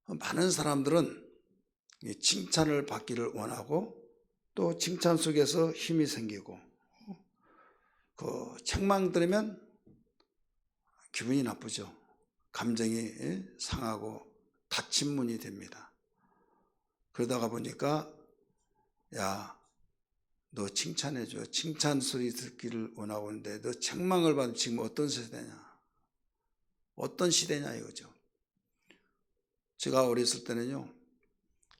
많은 사람들은 이 칭찬을 받기를 원하고 또 칭찬 속에서 힘이 생기고 그 책망 들으면 기분이 나쁘죠. 감정이 상하고 닫힌 문이 됩니다. 그러다가 보니까 야, 너 칭찬해줘. 칭찬 소리 듣기를 원하고 있는데 너 책망을 받으면 지금 어떤 세대냐. 어떤 시대냐 이거죠. 제가 어렸을 때는요.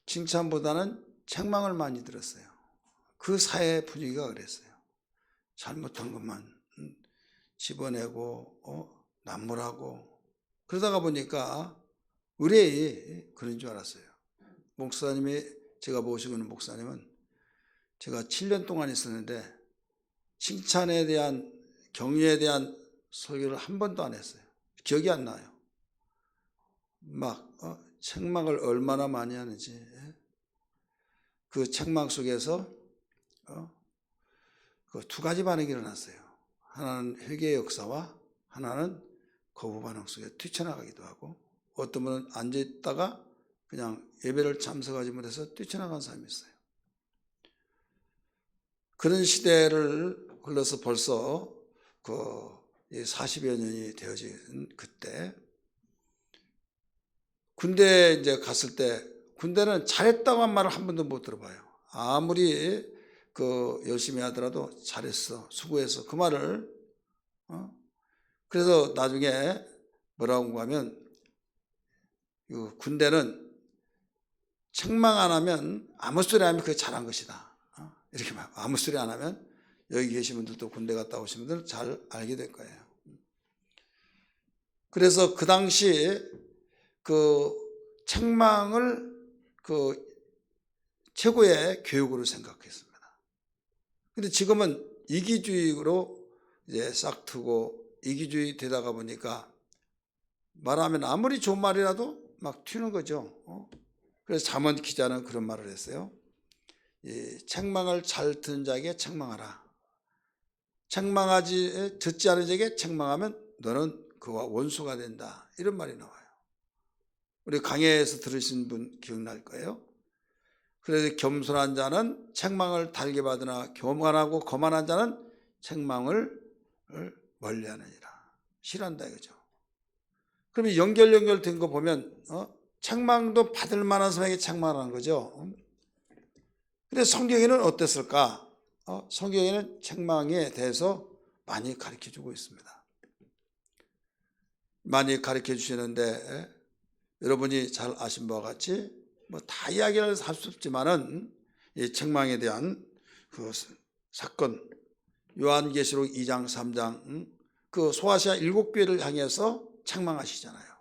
칭찬보다는 책망을 많이 들었어요. 그 사회 분위기가 그랬어요. 잘못한 것만 집어내고 남몰하고 그러다가 보니까 의뢰이 그런 줄 알았어요. 목사님이 제가 모시고 있는 목사님은 제가 7년 동안 있었는데 칭찬에 대한 격려에 대한 설교를 한 번도 안 했어요. 기억이 안 나요. 막 책망을 얼마나 많이 하는지 그 책망 속에서 그 두 가지 반응이 일어났어요. 하나는 회개의 역사와 하나는 거부 반응 속에 뛰쳐나가기도 하고 어떤 분은 앉아있다가 그냥 예배를 참석하지 못해서 뛰쳐나간 사람이 있어요. 그런 시대를 흘러서 벌써 그 40여 년이 되어진 그때 군대에 이제 갔을 때 군대는 잘했다고 한 말을 한 번도 못 들어봐요. 아무리 그 열심히 하더라도 잘했어, 수고했어 그 말을 그래서 나중에 뭐라고 하면 그 군대는 책망 안 하면 아무 소리 안 하면 그게 잘한 것이다. 이렇게 말 아무 소리 안 하면 여기 계신 분들도 군대 갔다 오신 분들 잘 알게 될 거예요. 그래서 그 당시 그 책망을 그 최고의 교육으로 생각했습니다. 근데 지금은 이기주의로 이제 싹트고 이기주의 되다가 보니까 말하면 아무리 좋은 말이라도 막 튀는 거죠. 그래서 잠언 기자는 그런 말을 했어요. 이 책망을 잘 듣는 자에게 책망하라. 듣지 않은 자에게 책망하면 너는 그와 원수가 된다. 이런 말이 나와요. 우리 강해에서 들으신 분 기억날 거예요. 그래서 겸손한 자는 책망을 달게 받으나 교만하고 거만한 자는 책망을 멀리하느니라. 싫어한다 이거죠. 그러면 연결된 거 보면 책망도 받을 만한 사람에게 책망하는 거죠. 그래서 성경에는 어땠을까? 성경에는 책망에 대해서 많이 가르쳐주고 있습니다. 많이 가르쳐 주시는데 여러분이 잘 아신 바와 같이 뭐 다 이야기를 할 수 없지만은 이 책망에 대한 그 사건 요한계시록 2장 3장 그 소아시아 7교회를 향해서 책망하시잖아요.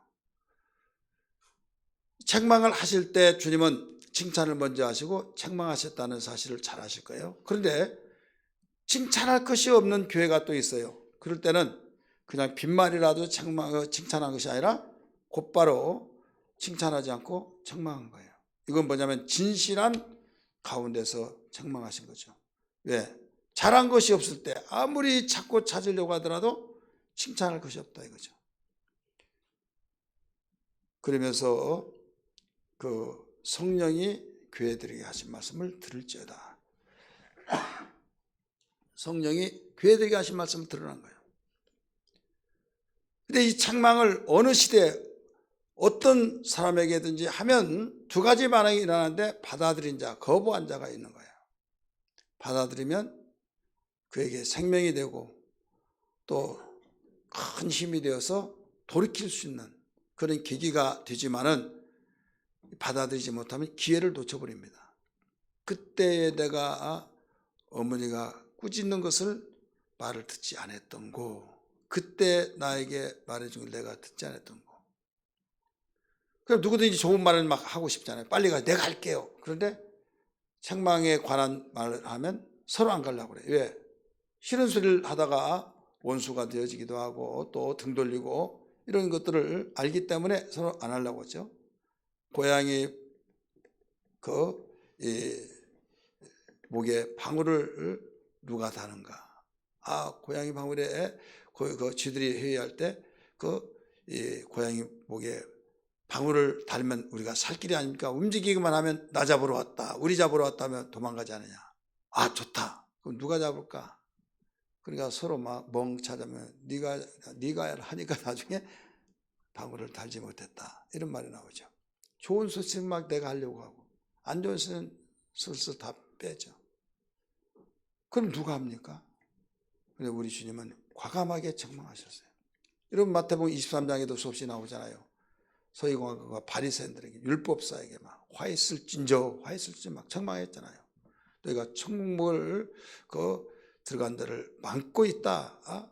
책망을 하실 때 주님은 칭찬을 먼저 하시고 책망하셨다는 사실을 잘 아실 거예요. 그런데 칭찬할 것이 없는 교회가 또 있어요. 그럴 때는 그냥 빈말이라도 칭찬한 것이 아니라 곧바로 칭찬하지 않고 책망한 거예요. 이건 뭐냐면 진실한 가운데서 책망하신 거죠. 왜? 잘한 것이 없을 때 아무리 찾고 찾으려고 하더라도 칭찬할 것이 없다 이거죠. 그러면서 그 성령이 교회들에게 하신 말씀을 들을지어다. 성령이 교회들에게 하신 말씀을 들으라는 거예요. 근데 이 책망을 어느 시대에 어떤 사람에게든지 하면 두 가지 반응이 일어나는데 받아들인 자, 거부한 자가 있는 거예요. 받아들이면 그에게 생명이 되고 또 큰 힘이 되어서 돌이킬 수 있는 그런 계기가 되지만은 받아들이지 못하면 기회를 놓쳐버립니다. 그때에 내가 어머니가 꾸짖는 것을 말을 듣지 않았던 거, 그때 나에게 말해준 걸 내가 듣지 않았던 거. 그럼 누구든지 좋은 말을 막 하고 싶잖아요. 빨리 가, 내가 할게요. 그런데 책망에 관한 말을 하면 서로 안 가려고 그래요. 왜? 싫은 소리를 하다가 원수가 되어지기도 하고 또 등 돌리고 이런 것들을 알기 때문에 서로 안 하려고 하죠. 고양이 목에 방울을 누가 다는가? 고양이 방울에 그 쥐들이 회의할 때 고양이 목에 방울을 달면 우리가 살 길이 아닙니까? 움직이기만 하면 나 잡으러 왔다, 우리 잡으러 왔다 하면 도망가지 않느냐. 아, 좋다. 그럼 누가 잡을까? 그러니까 서로 막 멍 찾으면 네가 하니까 나중에 방울을 달지 못했다, 이런 말이 나오죠. 좋은 소식은 막 내가 하려고 하고 안 좋은 소식은 슬슬 다 빼죠. 그럼 누가 합니까? 근데 우리 주님은 과감하게 책망하셨어요. 여러분 마태복음 23장에도 수없이 나오잖아요. 서기관과 바리새인들에게, 율법사에게 막 화 있을진저 막 책망했잖아요. 너희가 천국을 들어간 데를 막고 있다.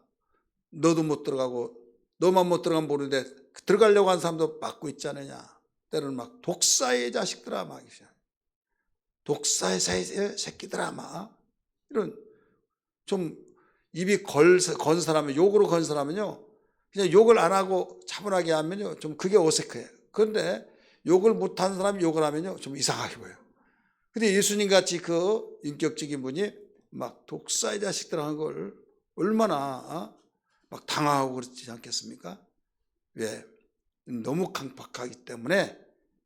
너도 못 들어가고 너만 못 들어가면 모르는데 들어가려고 하는 사람도 막고 있지 않느냐. 때로는 막 독사의 자식들아, 막 독사의 새끼들아, 막 이런 좀 입이 건 사람은, 욕으로 건 사람은요, 그냥 욕을 안 하고 차분하게 하면요 좀 그게 어색해요. 그런데 욕을 못하는 사람이 욕을 하면요 좀 이상하게 보여요. 근데 예수님 같이 그 인격적인 분이 막 독사의 자식들 한 걸 얼마나 막 당하고 그렇지 않겠습니까? 왜? 너무 강팍하기 때문에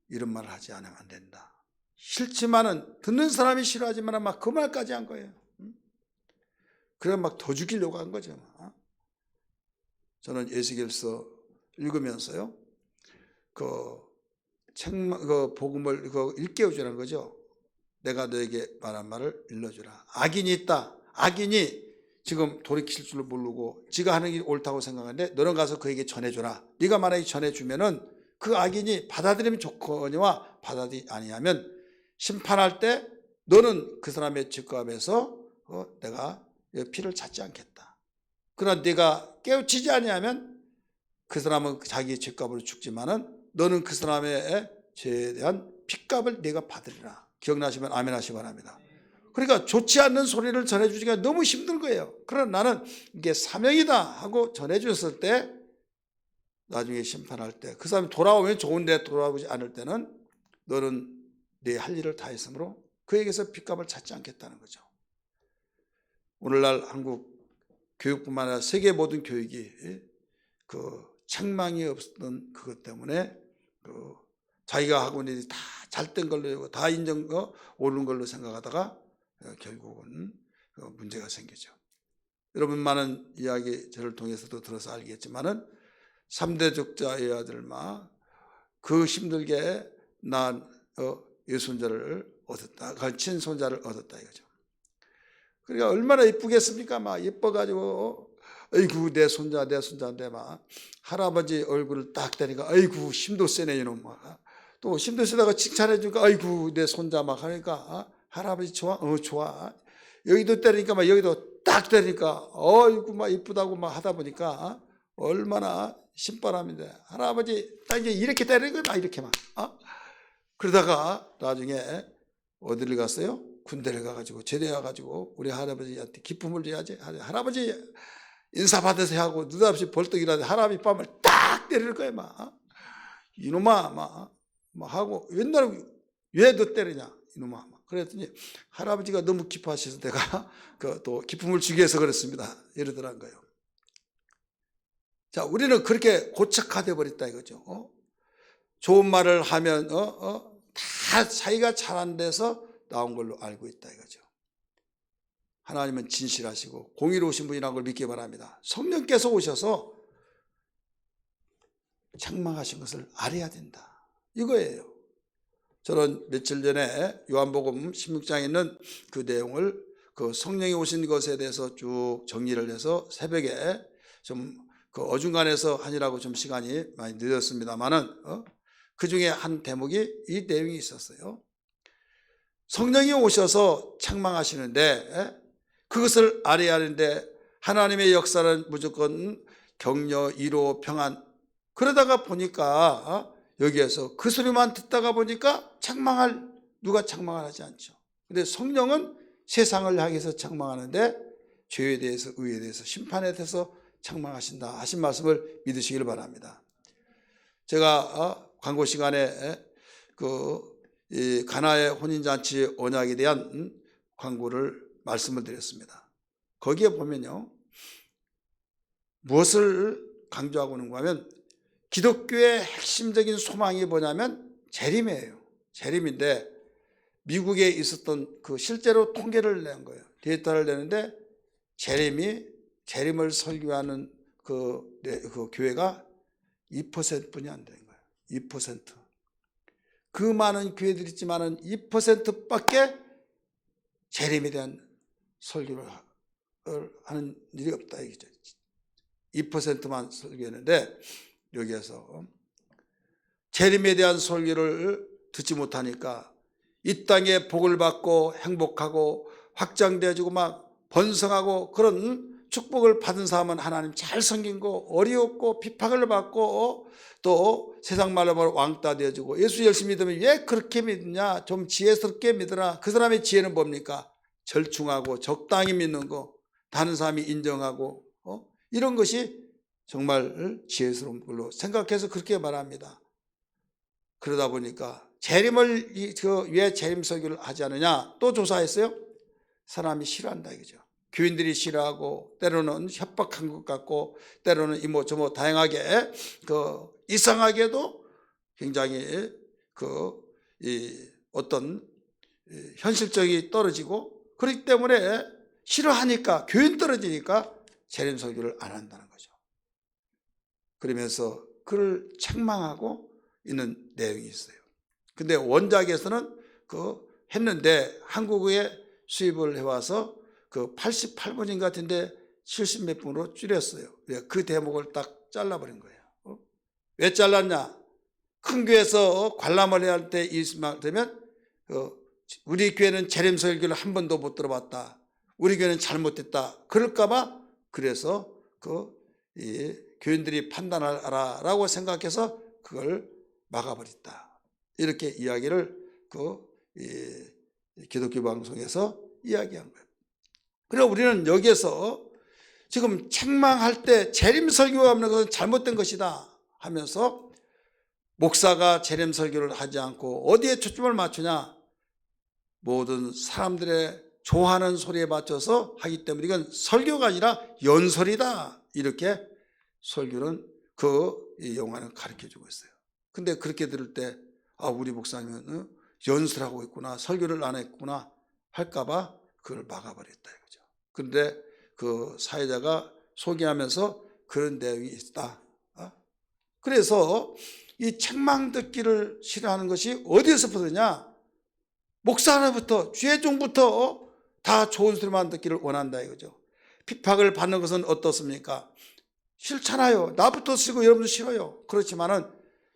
이런 말을 하지 않으면 안 된다. 싫지만은, 듣는 사람이 싫어하지만 막 그 말까지 한 거예요. 그래 막 더 죽이려고 한 거죠. 저는 에스겔서 읽으면서요, 그 복음을 일깨워 주라는 거죠. 내가 너에게 말한 말을 일러주라. 악인이 있다. 악인이 지금 돌이킬 줄 모르고 지가 하는 게 옳다고 생각하는데 너는 가서 그에게 전해줘라. 네가 만약에 전해주면은 그 악인이 받아들이면 좋거니와 받아들이지 아니하면 심판할 때 너는 그 사람의 죄값에서 내가 피를 찾지 않겠다. 그러나 네가 깨우치지 아니하면 그 사람은 자기의 죄값으로 죽지만은 너는 그 사람의 죄에 대한 핏값을 네가 받으리라. 기억나시면 아멘 하시기 바랍니다. 그러니까 좋지 않는 소리를 전해주기가 너무 힘든 거예요. 그러나 나는 이게 사명이다 하고 전해줬을 때 나중에 심판할 때 그 사람이 돌아오면 좋은데 돌아오지 않을 때는 너는 네 할 일을 다 했으므로 그에게서 핏값을 찾지 않겠다는 거죠. 오늘날 한국 교육뿐만 아니라 세계 모든 교육이 그 책망이 없었던 그것 때문에 자기가 하고 있는 일이 다 잘된 걸로, 다 인정 옳은 걸로 생각하다가 결국은 문제가 생기죠. 여러분 많은 이야기 저를 통해서도 들어서 알겠지만은 3대 적자의 아들마 그 힘들게 난 예손자를 얻었다, 친손자를 얻었다 이거죠. 그러니까 얼마나 이쁘겠습니까? 막 예뻐가지고 아이고 내 손자인데 막 할아버지 얼굴을 딱 대니까 아이고 힘도 세네 이놈. 또 힘도 세다가 칭찬해 주니까 아이고 내 손자 막 하니까 할아버지 좋아? 좋아. 여기도 때리니까 막 여기도 딱 때리니까 어이구 막 이쁘다고 막 하다 보니까 얼마나 신바람인데 할아버지 딱 이제 이렇게 때리는 거야, 막 이렇게 막. 그러다가 나중에 어디를 갔어요? 군대를 가가지고 제대 와가지고 우리 할아버지한테 기쁨을 줘야지. 할아버지 인사 받으세요 하고 느닷없이 벌떡 일어나서 할아버지 뺨을 딱 때릴 거야 막. 이놈아 막 하고 옛날에 왜 너 때리냐 이놈아 막. 그랬더니 할아버지가 너무 기뻐하셔서 내가 또 기쁨을 주기 위해서 그랬습니다 이러더란 거예요. 자, 우리는 그렇게 고착화돼 버렸다 이거죠. 좋은 말을 하면 다 자기가 잘한 데서 나온 걸로 알고 있다 이거죠. 하나님은 진실하시고 공의로우신 분이라는 걸 믿기 바랍니다. 성령께서 오셔서 책망하신 것을 알아야 된다 이거예요. 저는 며칠 전에 요한복음 16장에 있는 그 내용을 그 성령이 오신 것에 대해서 쭉 정리를 해서 새벽에 좀 어중간해서 하느라고 좀 시간이 많이 늦었습니다만은 그 중에 한 대목이 이 내용이 있었어요. 성령이 오셔서 책망하시는데 그것을 알아야 하는데 하나님의 역사는 무조건 격려, 위로, 평안. 그러다가 보니까 여기에서 그 소리만 듣다가 보니까 누가 책망을 하지 않죠. 근데 성령은 세상을 향해서 책망하는데 죄에 대해서, 의에 대해서, 심판에 대해서 책망하신다 하신 말씀을 믿으시길 바랍니다. 제가 광고 시간에 이 가나의 혼인잔치 언약에 대한 광고를 말씀을 드렸습니다. 거기에 보면요 무엇을 강조하고 있는가 하면 기독교의 핵심적인 소망이 뭐냐면 재림이에요. 재림인데 미국에 있었던 그 실제로 통계를 낸 거예요. 데이터를 내는데 재림을 설교하는 그 교회가 2%뿐이 안 되는 거예요. 2%. 그 많은 교회들이 있지만은 2%밖에 재림에 대한 설교를 하는 일이 없다 이거죠. 2%만 설교했는데 여기에서 재림에 대한 설교를 듣지 못하니까 이 땅에 복을 받고 행복하고 확장되어지고 막 번성하고 그런 축복을 받은 사람은 하나님 잘 섬긴 거 어리없고 핍박을 받고 또 세상 말로 말하면 왕따 되어지고 예수 열심히 믿으면 왜 그렇게 믿느냐 좀 지혜스럽게 믿으라. 그 사람의 지혜는 뭡니까? 절충하고 적당히 믿는 거 다른 사람이 인정하고 이런 것이 정말 지혜스러운 걸로 생각해서 그렇게 말합니다. 그러다 보니까 재림을 왜 재림 설교를 하지 않느냐 또 조사했어요. 사람이 싫어한다 이거죠. 교인들이 싫어하고 때로는 협박한 것 같고 때로는 이모저모 다양하게 이상하게도 굉장히 어떤 현실적이 떨어지고 그렇기 때문에 싫어하니까 교인 떨어지니까 재림 설교를 안 한다는 거죠. 그러면서 그를 책망하고 있는 내용이 있어요. 근데 원작에서는 했는데 한국에 수입을 해와서 88분인 것 같은데 70몇 분으로 줄였어요. 그 대목을 딱 잘라버린 거예요. 왜 잘랐냐? 큰 교회에서 관람을 해야 할 때 이말 되면 우리 교회는 재림 설교를 한 번도 못 들어봤다. 우리 교회는 잘못됐다. 그럴까봐 그래서 교인들이 판단하라라고 생각해서 그걸 막아버렸다. 이렇게 이야기를 기독교 방송에서 이야기한 거예요. 그래서 우리는 여기에서 지금 책망할 때 재림 설교가 없는 것은 잘못된 것이다 하면서 목사가 재림 설교를 하지 않고 어디에 초점을 맞추냐? 모든 사람들의 좋아하는 소리에 맞춰서 하기 때문에 이건 설교가 아니라 연설이다. 이렇게 설교는 이 영화는 가르쳐주고 있어요. 근데 그렇게 들을 때 우리 목사님은 연설하고 있구나 설교를 안 했구나 할까봐 그걸 막아버렸다 이거죠. 그런데 그 사회자가 소개하면서 그런 내용이 있다. 그래서 이 책망 듣기를 싫어하는 것이 어디에서 부르냐? 목사 하나부터 주회종부터 다 좋은 소리만 듣기를 원한다 이거죠. 핍박을 받는 것은 어떻습니까? 싫잖아요. 나부터 쓰고 여러분도 싫어요. 그렇지만은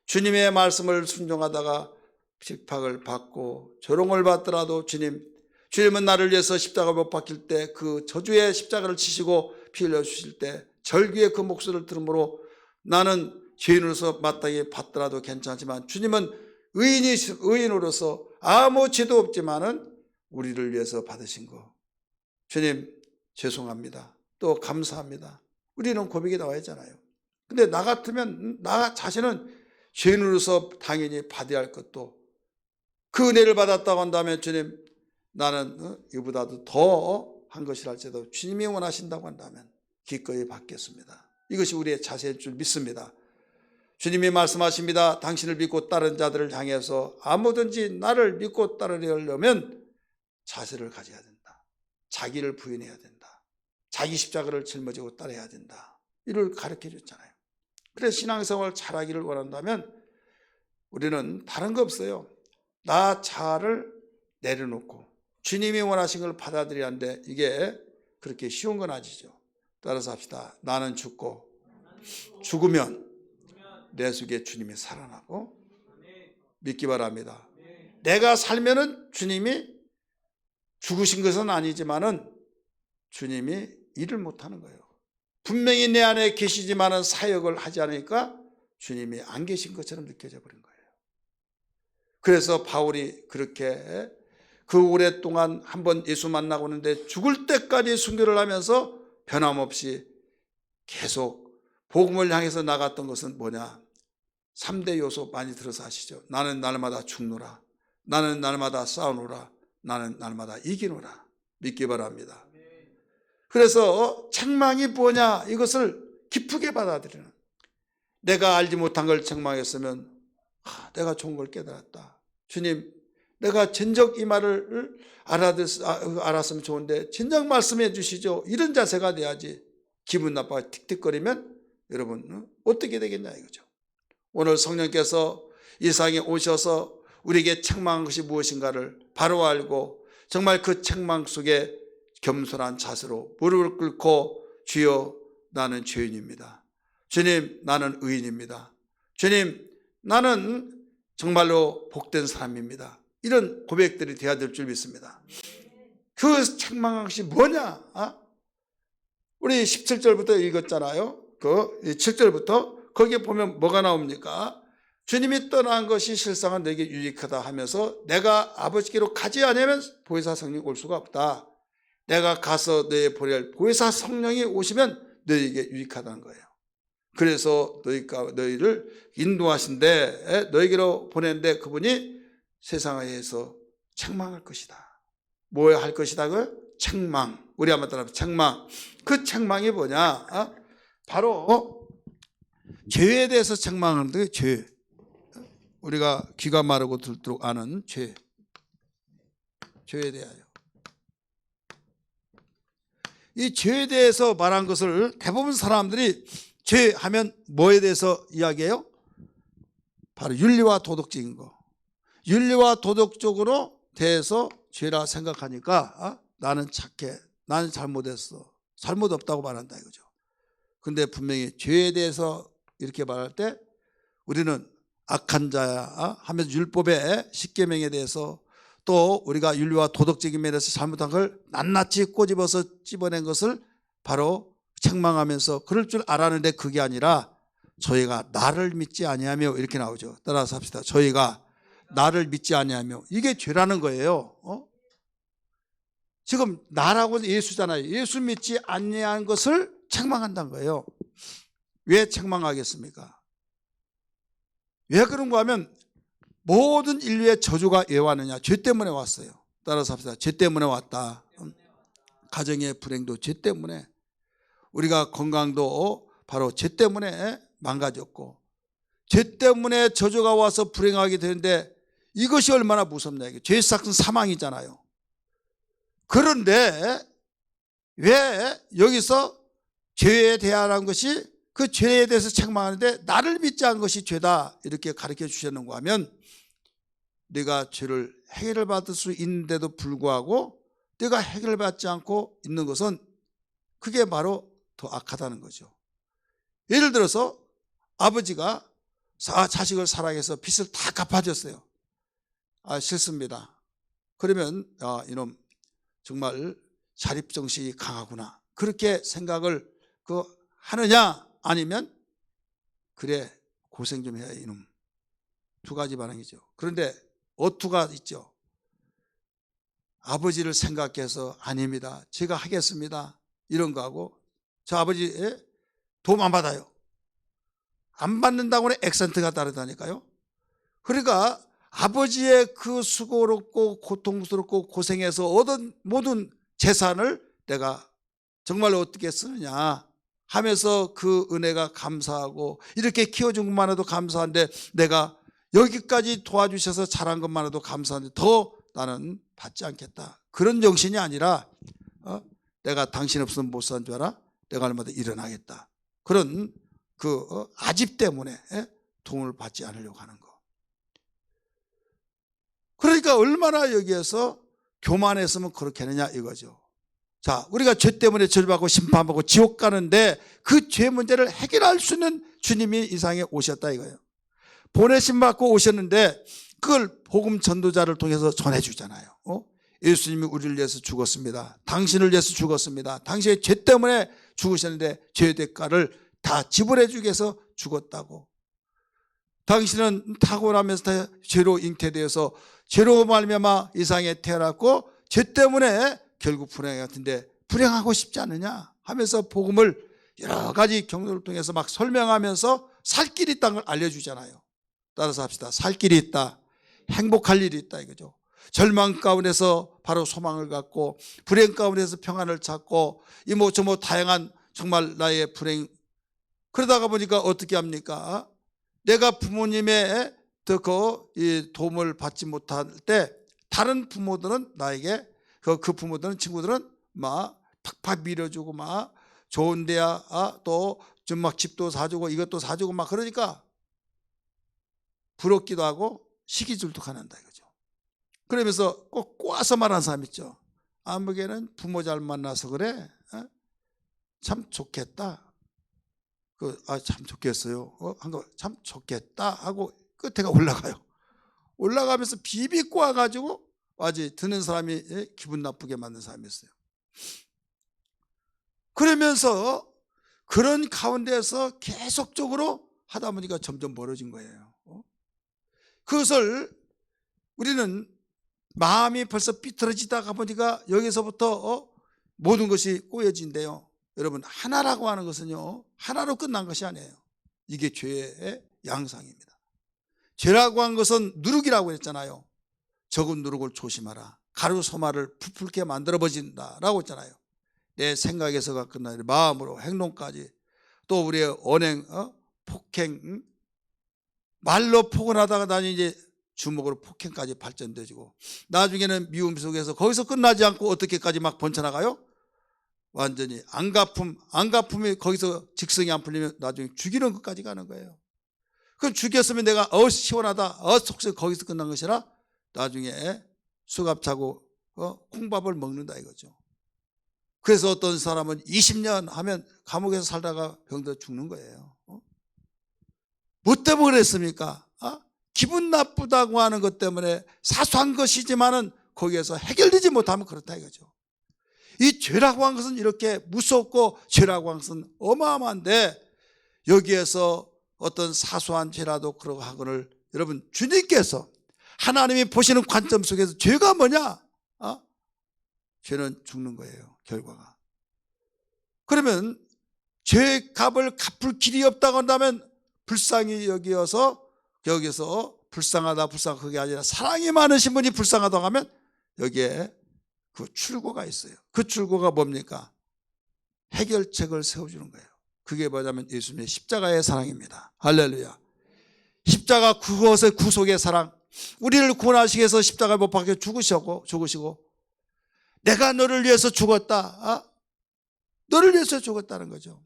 주님의 말씀을 순종하다가 핍박을 받고 조롱을 받더라도 주님은 나를 위해서 십자가 못 박힐 때 그 저주의 십자가를 치시고 피 흘려 주실 때 절규의 그 목소리를 들으므로 나는 죄인으로서 마땅히 받더라도 괜찮지만 주님은 의인으로서 아무 죄도 없지만은 우리를 위해서 받으신 거 주님 죄송합니다. 또 감사합니다. 우리는 고백이 나와 있잖아요. 근데 나 같으면 나 자신은 죄인으로서 당연히 받아야 할 것도 그 은혜를 받았다고 한다면 주님 나는 이보다도 더 한 것이랄지라도 주님이 원하신다고 한다면 기꺼이 받겠습니다. 이것이 우리의 자세일 줄 믿습니다. 주님이 말씀하십니다. 당신을 믿고 따른 자들을 향해서 아무든지 나를 믿고 따르려면 자세를 가져야 된다. 자기를 부인해야 된다. 자기 십자가를 짊어지고 따라야 된다. 이를 가르쳐 줬잖아요. 그래서 신앙생활을 잘하기를 원한다면 우리는 다른 거 없어요. 나 자아를 내려놓고 주님이 원하신 걸 받아들여야 하는데 이게 그렇게 쉬운 건 아니죠. 따라서 합시다. 나는 죽고 죽으면 내 속에 주님이 살아나고 믿기 바랍니다. 내가 살면은 주님이 죽으신 것은 아니지만은 주님이 일을 못하는 거예요. 분명히 내 안에 계시지만은 사역을 하지 않으니까 주님이 안 계신 것처럼 느껴져 버린 거예요. 그래서 바울이 그렇게 그 오랫동안 한번 예수 만나고 있는데 죽을 때까지 순교를 하면서 변함없이 계속 복음을 향해서 나갔던 것은 뭐냐? 3대 요소 많이 들어서 아시죠? 나는 날마다 죽노라. 나는 날마다 싸우노라. 나는 날마다 이기노라. 믿기 바랍니다. 그래서 책망이 뭐냐? 이것을 기쁘게 받아들이는. 내가 알지 못한 걸 책망했으면 내가 좋은 걸 깨달았다. 주님, 내가 진정 이 말을 알았으면 좋은데 진정 말씀해 주시죠. 이런 자세가 돼야지. 기분 나빠가 틱틱거리면 여러분 어떻게 되겠냐 이거죠. 오늘 성령께서 이 세상에 오셔서 우리에게 책망한 것이 무엇인가를 바로 알고 정말 그 책망 속에 겸손한 자세로 무릎을 꿇고 주여 나는 죄인입니다. 주님 나는 의인입니다. 주님 나는 정말로 복된 사람입니다. 이런 고백들이 되어야 될 줄 믿습니다. 그 책망한 것이 뭐냐? 우리 17절부터 읽었잖아요. 그 7절부터 거기에 보면 뭐가 나옵니까? 주님이 떠난 것이 실상은 내게 유익하다 하면서 내가 아버지께로 가지 않으면 보혜사 성령이 올 수가 없다. 내가 가서 너희 보낼 보혜사 성령이 오시면 너희에게 유익하다는 거예요. 그래서 너희를 인도하신데 너희에게로 보내는데 그분이 세상에서 책망할 것이다. 뭐 할 것이다? 그 책망. 우리 한번 따라 책망. 그 책망이 뭐냐? 바로 죄에 대해서 책망하는데 죄. 우리가 귀가 마르고 들도록 아는 죄. 죄에 대하여. 이 죄에 대해서 말한 것을 대부분 사람들이 죄 하면 뭐에 대해서 이야기해요? 바로 윤리와 도덕적인 거. 윤리와 도덕적으로 대해서 죄라 생각하니까 나는 착해. 나는 잘못했어. 잘못 없다고 말한다 이거죠. 근데 분명히 죄에 대해서 이렇게 말할 때 우리는 악한 자야 하면서 율법의 십계명에 대해서 또 우리가 윤리와 도덕적인 면에서 잘못한 걸 낱낱이 꼬집어서 찝어낸 것을 바로 책망하면서 그럴 줄 알았는데 그게 아니라 저희가 나를 믿지 아니하며 이렇게 나오죠. 따라서 합시다. 저희가 나를 믿지 아니하며 이게 죄라는 거예요. 지금 나라고 예수잖아요. 예수 믿지 아니한 것을 책망한다는 거예요. 왜 책망하겠습니까? 왜 그런가 하면 모든 인류의 저주가 왜 왔느냐? 죄 때문에 왔어요. 따라서 합시다. 죄 때문에 왔다. 가정의 불행도 죄 때문에, 우리가 건강도 바로 죄 때문에 망가졌고, 죄 때문에 저주가 와서 불행하게 되는데 이것이 얼마나 무섭냐. 이게 죄의 삭은 사망이잖아요. 그런데 왜 여기서 죄에 대한 것이 그 죄에 대해서 책망하는데 나를 믿지 않은 것이 죄다 이렇게 가르쳐 주셨는가 하면, 내가 죄를 해결을 받을 수 있는데도 불구하고 내가 해결받지 않고 있는 것은 그게 바로 더 악하다는 거죠. 예를 들어서 아버지가 자식을 사랑해서 빚을 다 갚아줬어요. 싫습니다. 그러면 이놈 정말 자립정신이 강하구나 그렇게 생각을 하느냐, 아니면 그래 고생 좀 해야 이놈. 두 가지 반응이죠. 그런데 어투가 있죠. 아버지를 생각해서 아닙니다. 제가 하겠습니다. 이런 거하고 저 아버지 도움 안 받아요. 안 받는다고는 액센트가 다르다니까요. 그러니까 아버지의 그 수고롭고 고통스럽고 고생해서 얻은 모든 재산을 내가 정말 어떻게 쓰느냐 하면서 그 은혜가 감사하고 이렇게 키워준 것만 해도 감사한데 내가 여기까지 도와주셔서 잘한 것만 해도 감사한데 더 나는 받지 않겠다. 그런 정신이 아니라 내가 당신 없으면 못 사는 줄 알아? 내가 얼마나 일어나겠다. 그런 그 아집 때문에 도움을 받지 않으려고 하는 거. 그러니까 얼마나 여기에서 교만했으면 그렇게 하느냐 이거죠. 자, 우리가 죄 때문에 저주받고 심판받고 지옥 가는데 그 죄 문제를 해결할 수 있는 주님이 이 세상에 오셨다 이거예요. 보내심 받고 오셨는데 그걸 복음 전도자를 통해서 전해주잖아요. 예수님이 우리를 위해서 죽었습니다. 당신을 위해서 죽었습니다. 당신의 죄 때문에 죽으셨는데 죄의 대가를 다 지불해 주기 위해서 죽었다고. 당신은 타고나면서 다 죄로 잉태되어서 죄로 말미암아 이 세상에 태어났고 죄 때문에 결국 불행 같은데 불행하고 싶지 않느냐 하면서 복음을 여러 가지 경로를 통해서 막 설명하면서 살 길이 있다는 걸 알려주잖아요. 따라서 합시다. 살 길이 있다. 행복할 일이 있다 이거죠. 절망 가운데서 바로 소망을 갖고 불행 가운데서 평안을 찾고 이모 저모 다양한 정말 나의 불행 그러다가 보니까 어떻게 합니까? 내가 부모님의 이 도움을 받지 못할 때 다른 부모들은 나에게 그 부모들은 친구들은 막 팍팍 밀어주고 막 좋은 데야 또 좀 막 집도 사주고 이것도 사주고 막 그러니까 부럽기도 하고 시기질도 가난다 이거죠. 그러면서 꼭 꼬아서 말하는 사람 있죠. 아무개는 부모 잘 만나서 그래. 참 좋겠다. 참 좋겠어요. 한 거 참 좋겠다 하고 끝에가 올라가요. 올라가면서 비비 꼬아가지고 아직 듣는 사람이 기분 나쁘게 만든 사람이 있어요. 그러면서 그런 가운데서 계속적으로 하다 보니까 점점 멀어진 거예요. 그것을 우리는 마음이 벌써 삐뚤어지다가 보니까 여기서부터 모든 것이 꼬여진대요. 여러분, 하나라고 하는 것은요, 하나로 끝난 것이 아니에요. 이게 죄의 양상입니다. 죄라고 하는 것은 누룩이라고 했잖아요. 적은 누룩을 조심하라. 가루 소마를 부풀게 만들어 버진다라고 했잖아요. 내 생각에서가 끝나는 마음으로 행동까지, 또 우리의 언행, 폭행, 말로 폭언하다가 나중에 이제 주먹으로 폭행까지 발전되지고, 나중에는 미움 속에서 거기서 끝나지 않고 어떻게까지 막 번쳐나가요? 완전히 안갚음이 거기서 직성이 안 풀리면 나중에 죽이는 것까지 가는 거예요. 그럼 죽였으면 내가 시원하다 속에서 거기서 끝난 것이라 나중에 수갑 차고 콩밥을 먹는다 이거죠. 그래서 어떤 사람은 20년 하면 감옥에서 살다가 병들어 죽는 거예요. 뭐 때문에 그랬습니까? 기분 나쁘다고 하는 것 때문에 사소한 것이지만은 거기에서 해결되지 못하면 그렇다 이거죠. 이 죄라고 하는 것은 이렇게 무섭고 죄라고 하는 것은 어마어마한데, 여기에서 어떤 사소한 죄라도 그러고 하거늘 여러분, 주님께서 하나님이 보시는 관점 속에서 죄가 뭐냐? 죄는 죽는 거예요, 결과가. 그러면 죄값을 갚을 길이 없다고 한다면 불쌍히 여기서 불쌍하다 그게 아니라 사랑이 많으신 분이 불쌍하다고 하면 여기에 그 출구가 있어요. 그 출구가 뭡니까? 해결책을 세워주는 거예요. 그게 뭐냐면 예수님의 십자가의 사랑입니다. 할렐루야. 십자가 그것의 구속의 사랑, 우리를 구원하시기 위해서 십자가에 못 박혀 죽으시고 내가 너를 위해서 죽었다. 너를 위해서 죽었다는 거죠.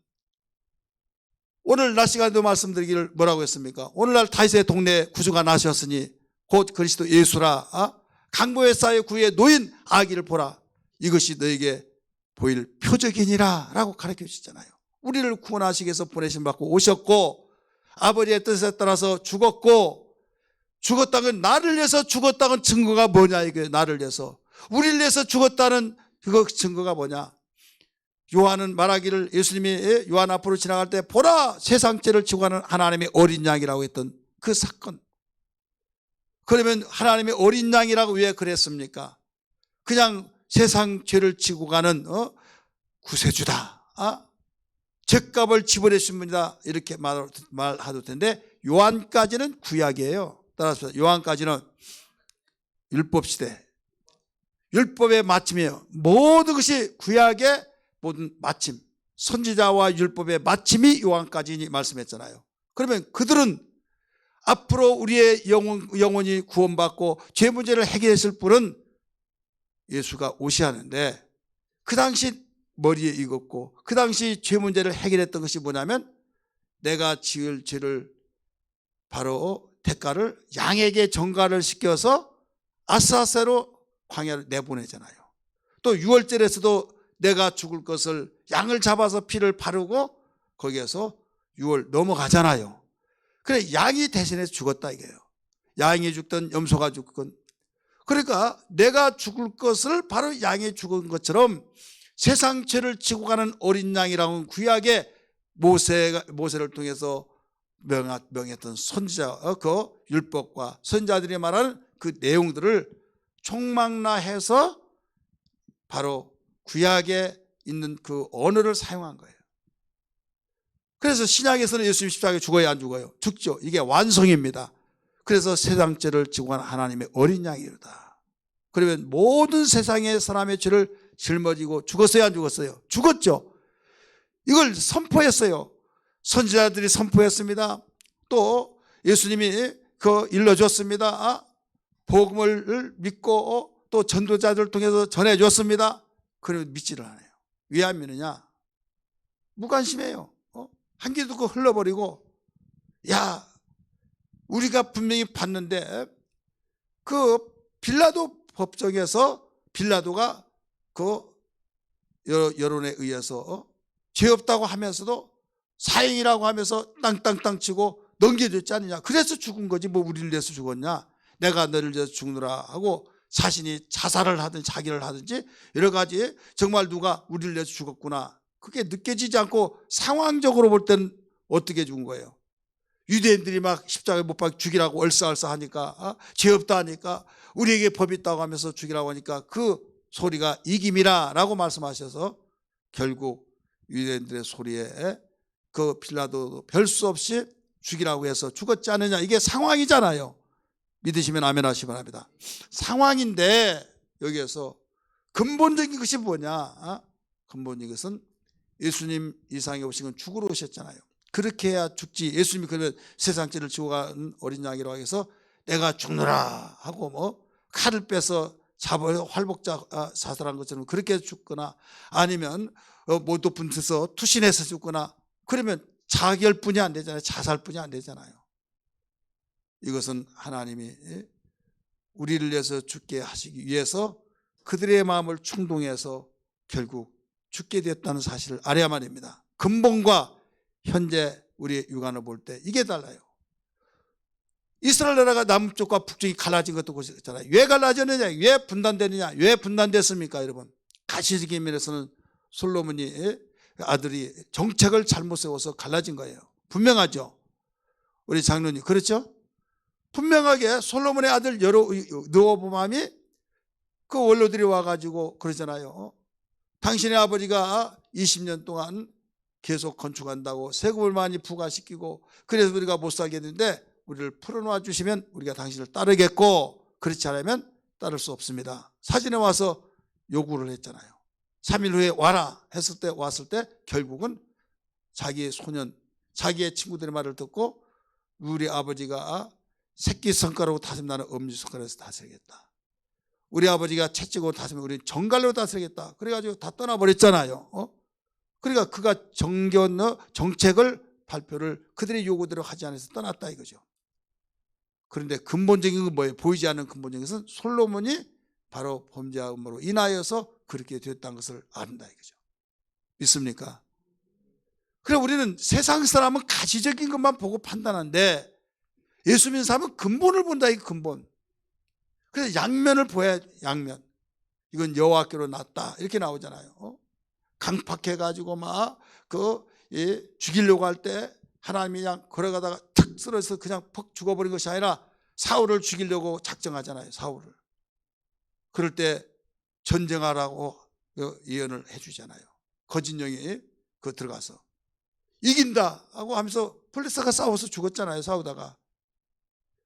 오늘 낮 시간에도 말씀드리기를 뭐라고 했습니까? 오늘날 다윗의 동네에 구주가 나셨으니 곧 그리스도 예수라. 강보에 쌓여 구에 놓인 아기를 보라. 이것이 너에게 보일 표적이니라 라고 가르쳐 주셨잖아요. 우리를 구원하시기 위해서 보내심 받고 오셨고, 아버지의 뜻에 따라서 죽었다는, 나를 위해서 죽었다는 증거가 뭐냐 이게. 나를 위해서, 우리를 위해서 죽었다는 그 증거가 뭐냐. 요한은 말하기를, 예수님이 요한 앞으로 지나갈 때 보라 세상 죄를 지고 가는 하나님의 어린 양이라고 했던 그 사건. 그러면 하나님의 어린 양이라고 왜 그랬습니까? 그냥 세상 죄를 지고 가는 구세주다, 죄값을 지불해주신 분이다 이렇게 말하도 텐데, 요한까지는 구약이에요. 따라서 요한까지는 율법시대, 율법의 마침이에요. 모든 것이 구약의 모든 마침, 선지자와 율법의 마침이 요한까지 말씀했잖아요. 그러면 그들은 앞으로 우리의 영혼이 구원받고 죄 문제를 해결했을 분은 예수가 오셔야 하는데, 그 당시 머리에 익었고 그 당시 죄 문제를 해결했던 것이 뭐냐면, 내가 지을 죄를 바로 대가를 양에게 전가를 시켜서 아스아세로 광야를 내보내잖아요. 또 유월절에서도 내가 죽을 것을 양을 잡아서 피를 바르고 거기에서 유월 넘어가잖아요. 그래, 양이 대신해서 죽었다 이게요. 양이 죽든 염소가 죽건. 그러니까 내가 죽을 것을 바로 양이 죽은 것처럼 세상 죄를 지고 가는 어린 양이라는 구약의 모세를 통해서 명했던 선지자, 그 율법과 선지자들이 말하는 그 내용들을 총망라해서 바로 구약에 있는 그 언어를 사용한 거예요. 그래서 신약에서는 예수님 십자가에 죽어야 안 죽어요? 죽죠. 이게 완성입니다. 그래서 세상 죄를 지고 가는 하나님의 어린 양이로다. 그러면 모든 세상의 사람의 죄를 짊어지고 죽었어요 안 죽었어요? 죽었죠. 이걸 선포했어요. 선지자들이 선포했습니다. 또 예수님이 그 일러줬습니다. 복음을 믿고 또 전도자들 통해서 전해줬습니다. 그러면 믿지를 않아요. 왜 안 믿느냐? 무관심해요. 한 귀 듣고 흘러버리고, 야, 우리가 분명히 봤는데 그 빌라도 법정에서 빌라도가 그 여론에 의해서 죄 없다고 하면서도 사형이라고 하면서 땅땅땅 치고 넘겨줬지 않느냐. 그래서 죽은 거지 뭐 우리를 위해서 죽었냐. 내가 너를 위해서 죽느라 하고 자신이 자살을 하든지 자기를 하든지 여러 가지 정말 누가 우리를 위해서 죽었구나. 그게 느껴지지 않고 상황적으로 볼 때는 어떻게 죽은 거예요? 유대인들이 막 십자가에 못 박혀 죽이라고 얼싸얼싸 하니까, 죄 없다 하니까, 우리에게 법이 있다고 하면서 죽이라고 하니까 그 소리가 이김이라 라고 말씀하셔서 결국 유대인들의 소리에 그 빌라도도 별 수 없이 죽이라고 해서 죽었지 않느냐. 이게 상황이잖아요. 믿으시면 아멘 하시기 바랍니다. 상황인데 여기에서 근본적인 것이 뭐냐? 근본적인 것은 예수님 이 세상에 오신 건 죽으러 오셨잖아요. 그렇게 해야 죽지. 예수님이 그러면 세상 죄를 지고 간 어린 양이라고 해서 내가 죽노라 하고 뭐 칼을 빼서 잡아 활복자 자살한 것처럼 그렇게 죽거나 아니면 뭐 높은 데서 투신해서 죽거나 그러면 자결뿐이 안 되잖아요. 자살뿐이 안 되잖아요. 이것은 하나님이 우리를 위해서 죽게 하시기 위해서 그들의 마음을 충동해서 결국 죽게 되었다는 사실을 알아야만 합니다. 근본과 현재 우리의 육안을 볼 때 이게 달라요. 이스라엘 나라가 남쪽과 북쪽이 갈라진 것도 보셨잖아요. 왜 갈라졌느냐? 왜 분단되느냐? 왜 분단됐습니까? 여러분, 가시적인 면에서는 솔로몬이 아들이 정책을 잘못 세워서 갈라진 거예요. 분명하죠. 우리 장로님 그렇죠? 분명하게 솔로몬의 아들 르호보암이 그 원로들이 와가지고 그러잖아요. 당신의 아버지가 20년 동안 계속 건축한다고 세금을 많이 부과시키고 그래서 우리가 못 살게 했는데 우리를 풀어놓아 주시면 우리가 당신을 따르겠고 그렇지 않으면 따를 수 없습니다. 사진에 와서 요구를 했잖아요. 3일 후에 와라 했을 때 왔을 때 결국은 자기의 소년 자기의 친구들의 말을 듣고 우리 아버지가 새끼손가락으로 다스리면 나는 엄지손가락에서 다스리겠다. 우리 아버지가 채찍으로 다스리면 우리는 정갈로 다스리겠다. 그래가지고 다 떠나버렸잖아요. 그러니까 그가 정책을 발표를 그들의 요구대로 하지 않아서 떠났다 이거죠. 그런데 근본적인 건 뭐예요? 보이지 않는 근본적인 것은 솔로몬이 바로 범죄함으로 인하여서 그렇게 됐다는 것을 안다 이거죠. 믿습니까? 그래 우리는 세상 사람은 가시적인 것만 보고 판단하는데 예수 믿는 사람은 근본을 본다 이 근본. 그래서 양면을 보야 양면. 이건 여호와께로 났다 이렇게 나오잖아요. 강팍해가지고 막 죽이려고 할 때 하나님이 그냥 걸어가다가 탁 쓰러져서 그냥 퍽 죽어버린 것이 아니라 사울을 죽이려고 작정하잖아요. 사울을. 그럴 때 전쟁하라고 예언을 해주잖아요. 거짓 영이 들어가서 이긴다 하고 하면서 블레셋과 싸워서 죽었잖아요. 싸우다가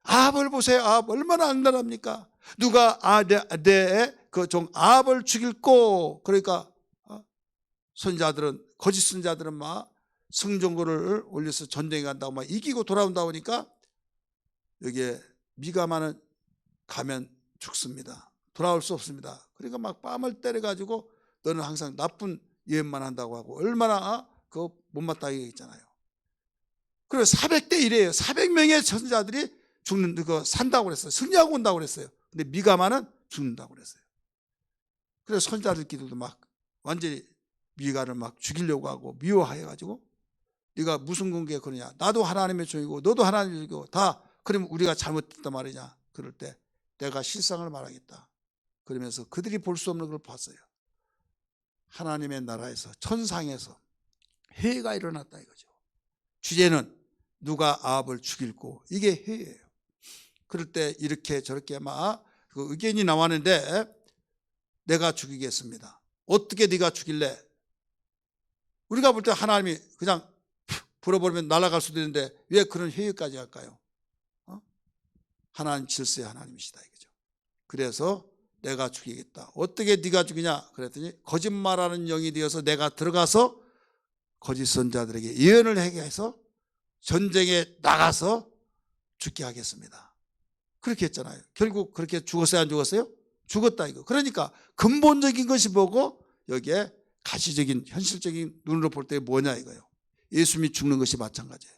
아합을 보세요. 아합 얼마나 악랄합니까? 누가 내 그 종 아합을 죽일고 그러니까 선자들은 거짓 선자들은 막 성전고를 올려서 전쟁에 간다고 막 이기고 돌아온다고 하니까 여기에 미가마는 가면 죽습니다. 돌아올 수 없습니다. 그러니까 막 뺨을 때려가지고 너는 항상 나쁜 예언만 한다고 하고 얼마나 그 못마땅하게 있잖아요. 그리고 400대 1이에요. 400명의 선자들이 산다고 그랬어요. 승리하고 온다고 그랬어요. 근데 미가마는 죽는다고 그랬어요. 그래서 선자들끼리도 막 완전히 미가를 막 죽이려고 하고 미워해가지고 네가 무슨 관계에 그러냐. 나도 하나님의 종이고 너도 하나님의 종이고 다 그러면 우리가 잘못했단 말이냐. 그럴 때 내가 실상을 말하겠다. 그러면서 그들이 볼 수 없는 걸 봤어요. 하나님의 나라에서 천상에서 회의가 일어났다 이거죠. 주제는 누가 아합을 죽일고 이게 회의예요. 그럴 때 이렇게 저렇게 막 그 의견이 나왔는데 내가 죽이겠습니다. 어떻게 네가 죽일래? 우리가 볼 때 하나님이 그냥 불어버리면 날아갈 수도 있는데 왜 그런 회의까지 할까요? 하나님 질서의 하나님이시다 이거죠. 그래서 내가 죽이겠다. 어떻게 네가 죽이냐? 그랬더니 거짓말하는 영이 되어서 내가 들어가서 거짓 선자들에게 예언을 하게 해서 전쟁에 나가서 죽게 하겠습니다. 그렇게 했잖아요. 결국 그렇게 죽었어요, 안 죽었어요? 죽었다 이거. 그러니까 근본적인 것이 뭐고 여기에 가시적인 현실적인 눈으로 볼 때 뭐냐 이거예요. 예수님이 죽는 것이 마찬가지예요.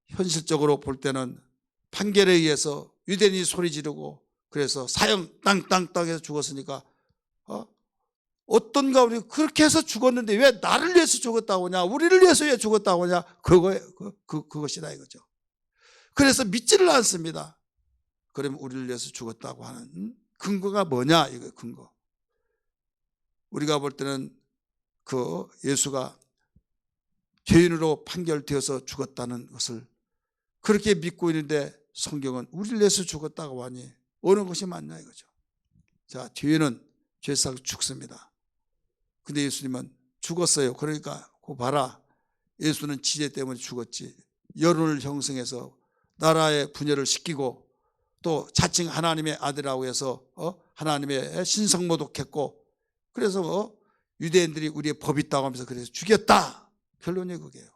현실적으로 볼 때는 판결에 의해서 유대인이 소리 지르고 그래서 사형 땅땅땅 해서 죽었으니까 어떤가 우리 그렇게 해서 죽었는데 왜 나를 위해서 죽었다고 하냐, 우리를 위해서 왜 죽었다고 하냐, 그것이다 이거죠. 그래서 믿지를 않습니다. 그러면 우리를 위해서 죽었다고 하는 근거가 뭐냐 이거 근거. 우리가 볼 때는 그 예수가 죄인으로 판결되어서 죽었다는 것을 그렇게 믿고 있는데 성경은 우리를 위해서 죽었다고 하니 어느 것이 맞냐 이거죠. 자, 죄인은 죄사고 죽습니다. 근데 예수님은 죽었어요. 그러니까 그거 봐라. 예수는 지혜 때문에 죽었지. 여론을 형성해서 나라의 분열을 시키고 또 자칭 하나님의 아들이라고 해서 하나님의 신성모독했고 그래서 유대인들이 우리의 법이 있다고 하면서 그래서 죽였다. 결론이 그게요.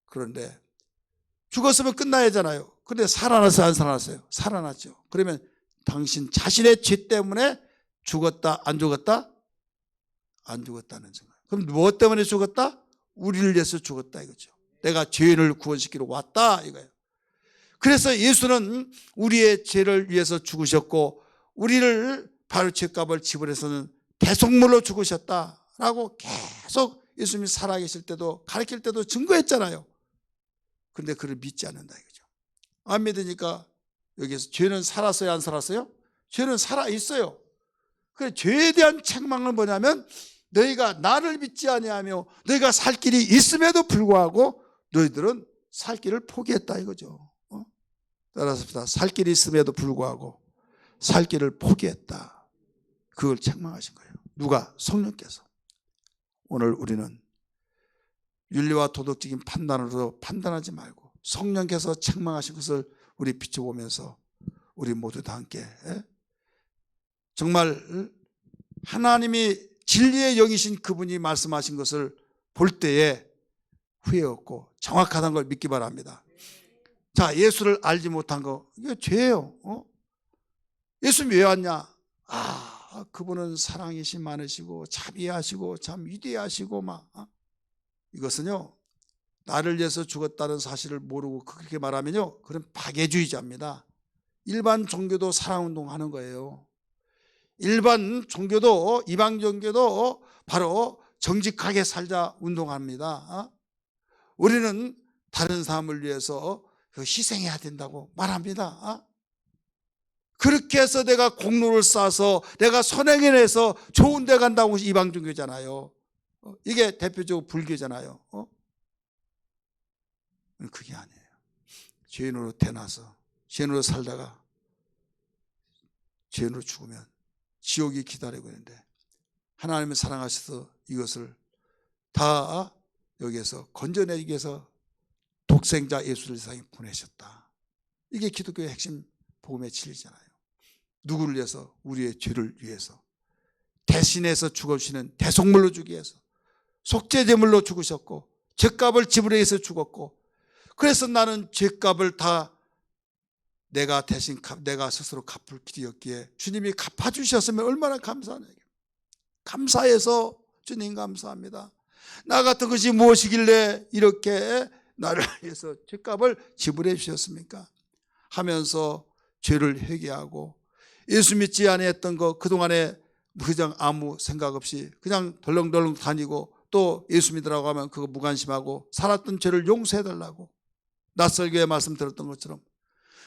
그런데 죽었으면 끝나야 하잖아요. 그런데 살아났어요, 안 살아났어요? 살아났죠. 그러면 당신 자신의 죄 때문에 죽었다, 안 죽었다? 안 죽었다는 생각. 그럼 무엇 때문에 죽었다? 우리를 위해서 죽었다 이거죠. 내가 죄인을 구원시키러 왔다 이거예요. 그래서 예수는 우리의 죄를 위해서 죽으셨고 우리를 바로 죄값을 지불해서는 대속물로 죽으셨다라고 계속 예수님이 살아계실 때도 가르칠 때도 증거했잖아요. 그런데 그를 믿지 않는다 이거죠. 안 믿으니까 여기서 죄는 살았어요, 안 살았어요? 죄는 살아있어요. 그래서 죄에 대한 책망은 뭐냐면 너희가 나를 믿지 아니하며 너희가 살 길이 있음에도 불구하고 너희들은 살 길을 포기했다 이거죠. 따라서 살 길이 있음에도 불구하고 살 길을 포기했다. 그걸 책망하신 거예요. 누가? 성령께서. 오늘 우리는 윤리와 도덕적인 판단으로 판단하지 말고 성령께서 책망하신 것을 우리 비춰보면서 우리 모두 다 함께 정말 하나님이 진리의 영이신 그분이 말씀하신 것을 볼 때에 후회 없고 정확하다는 걸 믿기 바랍니다. 자, 예수를 알지 못한 거 이게 죄예요. 예수님이 왜 왔냐? 그분은 사랑이심 많으시고 자비하시고 참 위대하시고 막 이것은요 나를 위해서 죽었다는 사실을 모르고 그렇게 말하면요 그런 파괴주의자입니다. 일반 종교도 사랑운동하는 거예요. 일반 종교도 이방 종교도 바로 정직하게 살자 운동합니다. 우리는 다른 사람을 위해서 희생해야 된다고 말합니다. 그렇게 해서 내가 공로를 쌓아서 내가 선행해내서 좋은 데 간다고 이방 종교잖아요. 이게 대표적으로 불교잖아요. 그게 아니에요. 죄인으로 태어나서 죄인으로 살다가 죄인으로 죽으면 지옥이 기다리고 있는데 하나님을 사랑하셔서 이것을 다 여기에서 건져내기 위해서 독생자 예수를 세상에 보내셨다. 이게 기독교의 핵심 복음의 진리잖아요. 누구를 위해서? 우리의 죄를 위해서 대신해서 죽으시는 대속물로 주기 위해서 속죄제물로 죽으셨고 죄값을 지불해 위해서 죽었고 그래서 나는 죄값을 다 내가 대신 내가 스스로 갚을 길이 없기에 주님이 갚아주셨으면 얼마나 감사하냐. 감사해서 주님 감사합니다. 나 같은 것이 무엇이길래 이렇게 나를 위해서 죄값을 지불해 주셨습니까? 하면서 죄를 회개하고 예수 믿지 아니했던 거 그동안에 그냥 아무 생각 없이 그냥 덜렁덜렁 다니고 또 예수 믿으라고 하면 그거 무관심하고 살았던 죄를 용서해달라고 낯설게 말씀 들었던 것처럼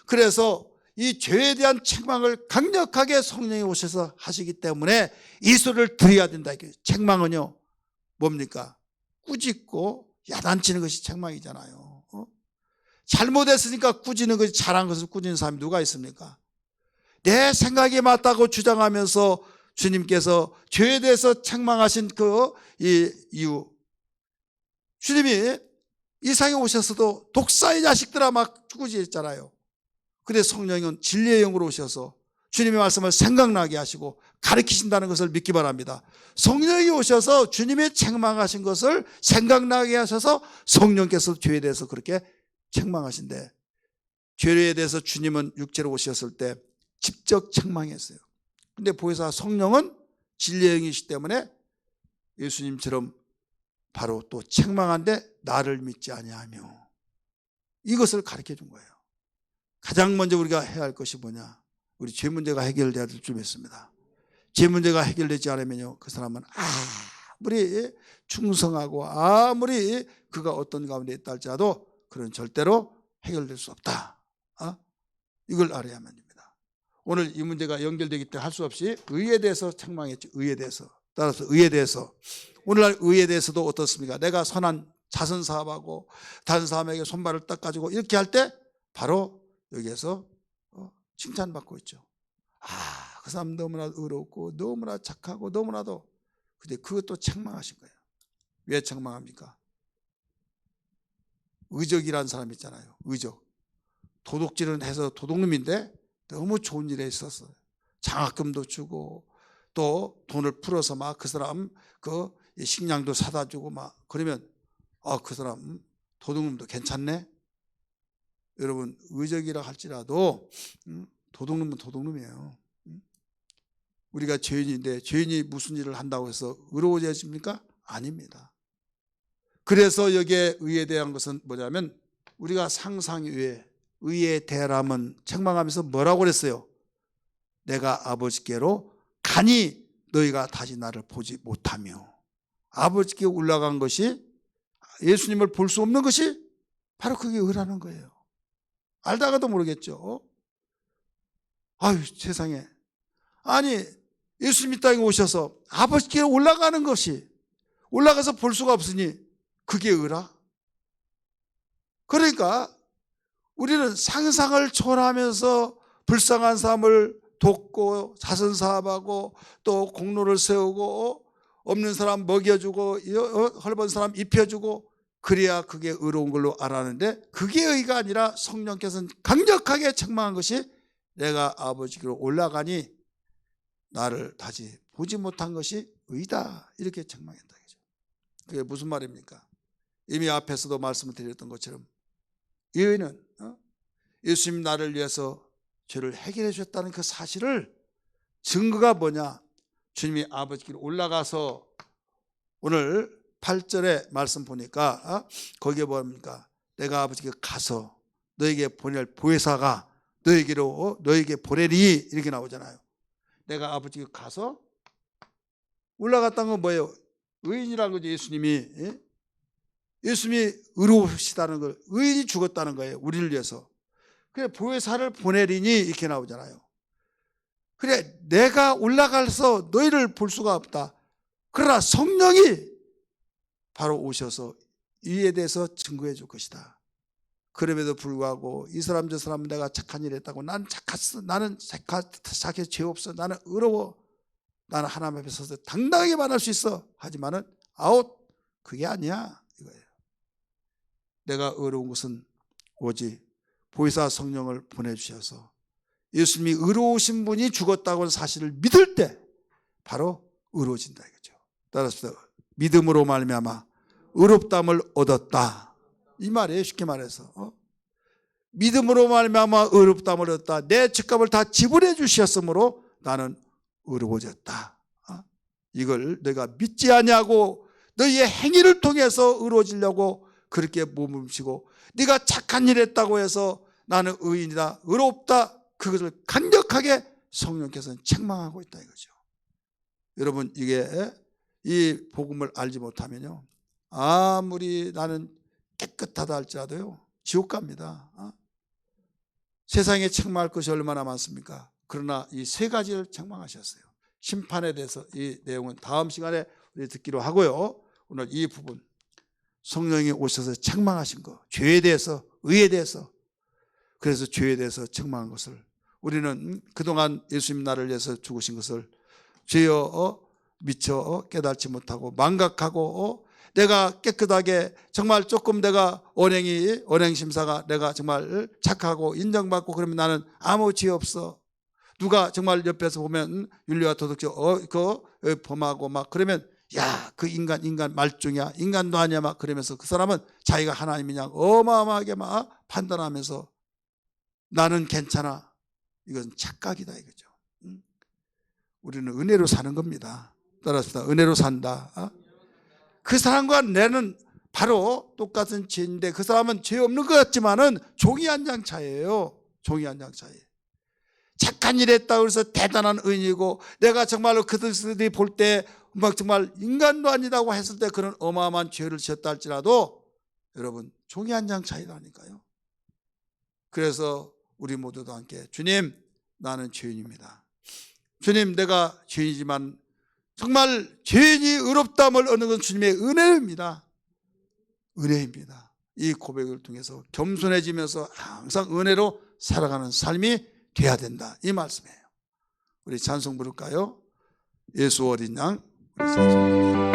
그래서 이 죄에 대한 책망을 강력하게 성령이 오셔서 하시기 때문에 이 소리를 드려야 된다. 책망은요 뭡니까? 꾸짖고 야단치는 것이 책망이잖아요. 잘못했으니까 꾸짖는 것이 잘한 것을 꾸짖는 사람이 누가 있습니까? 내 생각이 맞다고 주장하면서 주님께서 죄에 대해서 책망하신 이 이유 주님이 이 세상에 오셔서도 독사의 자식들아 막 꾸짖었잖아요. 근데 성령은 진리의 영으로 오셔서 주님의 말씀을 생각나게 하시고 가르치신다는 것을 믿기 바랍니다. 성령이 오셔서 주님의 책망하신 것을 생각나게 하셔서 성령께서 죄에 대해서 그렇게 책망하신대. 죄에 대해서 주님은 육체로 오셨을 때 직접 책망했어요. 근데 보혜사 성령은 진리의 영이시기 때문에 예수님처럼 바로 또 책망한데 나를 믿지 아니하며, 이것을 가르쳐 준 거예요. 가장 먼저 우리가 해야 할 것이 뭐냐? 우리 죄 문제가 해결돼야 될 줄 믿습니다. 죄 문제가 해결되지 않으면요, 그 사람은 아무리 충성하고 아무리 그가 어떤 가운데 있다 할지라도 그런 절대로 해결될 수 없다. 이걸 알아야만 됩니다. 오늘 이 문제가 연결되기 때문에 할 수 없이 의에 대해서 책망했죠. 의에 대해서. 따라서 의에 대해서, 오늘날 의에 대해서도 어떻습니까? 내가 선한 자선 사업하고 다른 사람에게 손발을 닦아주고 이렇게 할 때 바로 여기에서 칭찬받고 있죠. 그 사람 너무나 의롭고 너무나 착하고 너무나도. 근데 그것도 책망하신 거예요. 왜 책망합니까? 의적이라는 사람 있잖아요. 의적. 도둑질은 해서 도둑놈인데 너무 좋은 일에 있었어요. 장학금도 주고 또 돈을 풀어서 막 그 사람 그 식량도 사다 주고 막 그러면 그 사람 도둑놈도 괜찮네. 여러분, 의적이라 할지라도 도둑놈은 도둑놈이에요. 우리가 죄인인데 죄인이 무슨 일을 한다고 해서 의로워져집니까? 아닙니다. 그래서 여기에 의에 대한 것은 뭐냐면 우리가 상상의 의에 대함은 책망하면서 뭐라고 그랬어요? 내가 아버지께로 가니 너희가 다시 나를 보지 못하며. 아버지께 올라간 것이, 예수님을 볼 수 없는 것이 바로 그게 의라는 거예요. 알다가도 모르겠죠. 아유 세상에, 아니 예수님 이 땅에 오셔서 아버지께 올라가는 것이, 올라가서 볼 수가 없으니 그게 의라? 그러니까 우리는 상상을 초월하면서 불쌍한 사람을 돕고 자선사업하고 또 공로를 세우고 없는 사람 먹여주고 헐벗은 사람 입혀주고 그래야 그게 의로운 걸로 알았는데, 그게 의가 아니라 성령께서는 강력하게 책망한 것이 내가 아버지께로 올라가니 나를 다시 보지 못한 것이 의다, 이렇게 책망했다. 그게 무슨 말입니까? 이미 앞에서도 말씀을 드렸던 것처럼 이 의는 예수님 나를 위해서 죄를 해결해 주셨다는 그 사실을, 증거가 뭐냐? 주님이 아버지께로 올라가서, 오늘 8절의 말씀 보니까 거기에 뭡니까? 내가 아버지께 가서 너에게 보낼 보혜사가 너에게 보내리, 이렇게 나오잖아요. 내가 아버지께 가서 올라갔다는 건 뭐예요? 의인이라는 거죠. 예수님이 의로우시다는 걸, 의인이 죽었다는 거예요. 우리를 위해서. 그래 보혜사를 보내리니 이렇게 나오잖아요. 그래 내가 올라가서 너희를 볼 수가 없다. 그러나 성령이 바로 오셔서 이에 대해서 증거해 줄 것이다. 그럼에도 불구하고 이 사람 저 사람은 내가 착한 일 했다고, 나는 착해 죄 없어, 나는 의로워, 나는 하나님 앞에 서서 당당하게 말할 수 있어, 하지만은 그게 아니야 이거예요. 내가 의로운 것은 오직 보혜사 성령을 보내주셔서 예수님이 의로우신 분이 죽었다고 하는 사실을 믿을 때 바로 의로워진다 이거죠. 따라서 믿음으로 말미암아 의롭다함을 얻었다, 이 말이에요. 쉽게 말해서 믿음으로 말미암아 의롭다함을 얻었다. 내 죄값을 다 지불해 주셨으므로 나는 의로워졌다. 이걸 내가 믿지 아니하고 너희의 행위를 통해서 의로워지려고 그렇게 몸부림치고, 네가 착한 일 했다고 해서 나는 의인이다, 의롭다, 그것을 강력하게 성령께서는 책망하고 있다 이거죠. 여러분, 이게 이 복음을 알지 못하면요, 아무리 나는 깨끗하다 할지라도요 지옥 갑니다. 세상에 책망할 것이 얼마나 많습니까? 그러나 이 세 가지를 책망하셨어요. 심판에 대해서 이 내용은 다음 시간에 우리 듣기로 하고요, 오늘 이 부분 성령이 오셔서 책망하신 거, 죄에 대해서, 의에 대해서, 그래서 죄에 대해서 책망한 것을 우리는 그동안 예수님 나를 위해서 죽으신 것을 죄여 미처 깨닫지 못하고 망각하고, 내가 깨끗하게 정말 조금 내가 언행심사가 내가 정말 착하고 인정받고 그러면 나는 아무 죄 없어, 누가 정말 옆에서 보면 윤리와 도덕적 범하고 막 그러면 야, 그 인간 말종이야, 인간도 아니야 막 그러면서 그 사람은 자기가 하나님이냐 어마어마하게 막 판단하면서 나는 괜찮아. 이건 착각이다 이거죠. 우리는 은혜로 사는 겁니다. 따라합시다. 은혜로 산다. 그 사람과 내는 바로 똑같은 죄인데 그 사람은 죄 없는 것 같지만은 종이 한 장 차이예요. 종이 한 장 차이. 착한 일 했다고 해서 대단한 의인이고 내가 정말로 그들이 볼 때 막 정말 인간도 아니다고 했을 때 그런 어마어마한 죄를 지었다 할지라도 여러분 종이 한 장 차이라니까요. 그래서 우리 모두도 함께 주님 나는 죄인입니다. 주님 내가 죄인이지만 정말 죄인이 의롭다함을 얻는 건 주님의 은혜입니다. 은혜입니다. 이 고백을 통해서 겸손해지면서 항상 은혜로 살아가는 삶이 돼야 된다 이 말씀이에요. 우리 찬송 부를까요? 예수 어린 양 우리 찬송